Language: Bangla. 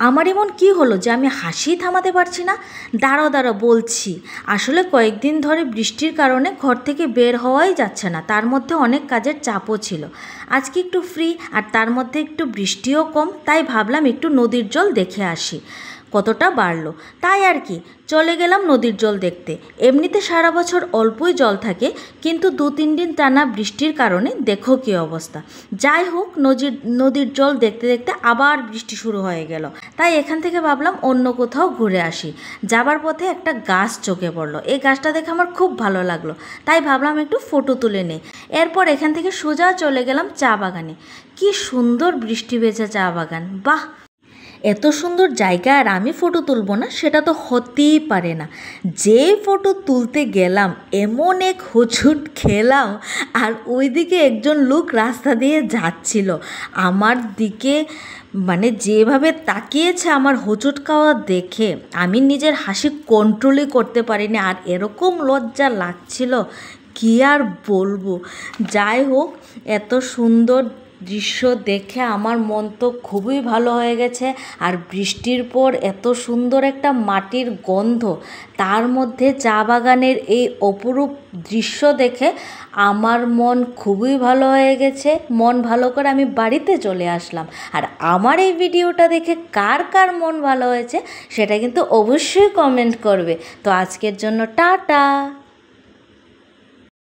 আমার এমন কি হলো যে আমি হাসি থামাতে পারছি না? দাঁড়াও দাঁড়াও বলছি। আসলে কয়েকদিন ধরে বৃষ্টির কারণে ঘর থেকে বের হওয়াই যাচ্ছে না, তার মধ্যে অনেক কাজের চাপও ছিল। আজকে একটু ফ্রি, আর তার মধ্যে একটু বৃষ্টিও কম, তাই ভাবলাম একটু নদীর জল দেখে আসি কতটা বাড়লো। তাই আর কি, চলে গেলাম নদীর জল দেখতে। এমনিতে সারা বছর অল্পই জল থাকে, কিন্তু 2-3 দিন টানা বৃষ্টির কারণে দেখো কী অবস্থা। যাই হোক, নদীর জল দেখতে দেখতে আবার বৃষ্টি শুরু হয়ে গেল। তাই এখান থেকে ভাবলাম অন্য কোথাও ঘুরে আসি। যাবার পথে একটা গাছ চোখে পড়লো, এই গাছটা দেখে আমার খুব ভালো লাগলো, তাই ভাবলাম একটু ফটো তুলে নিই। এরপর এখান থেকে সোজা চলে গেলাম চা বাগানে। কি সুন্দর বৃষ্টি ভেজা চা বাগান, বাহ! এত সুন্দর জায়গা আর আমি ফটো তুলবো না, সেটা তো হতেই পারে না। যে ফটো তুলতে গেলাম এমন এক হোঁচট খেলাম, আর ওইদিকে একজন লোক রাস্তা দিয়ে যাচ্ছিল আমার দিকে, মানে যেভাবে তাকিয়েছে আমার হোঁচট খাওয়া দেখে আমি নিজের হাসি কন্ট্রোলই করতে পারিনি, আর এরকম লজ্জা লাগছিল কি আর বলবো। যাই হোক, এত সুন্দর দৃশ্য দেখে আমার মন তো খুবই ভালো হয়ে গেছে। আর বৃষ্টির পর এত সুন্দর একটা মাটির গন্ধ, তার মধ্যে চা বাগানের এই অপরূপ দৃশ্য দেখে আমার মন খুবই ভালো হয়ে গেছে। মন ভালো করে আমি বাড়িতে চলে আসলাম। আর আমার এই ভিডিওটা দেখে কার কার মন ভালো হয়েছে সেটা কিন্তু অবশ্যই কমেন্ট করবে। তো আজকের জন্য টাটা।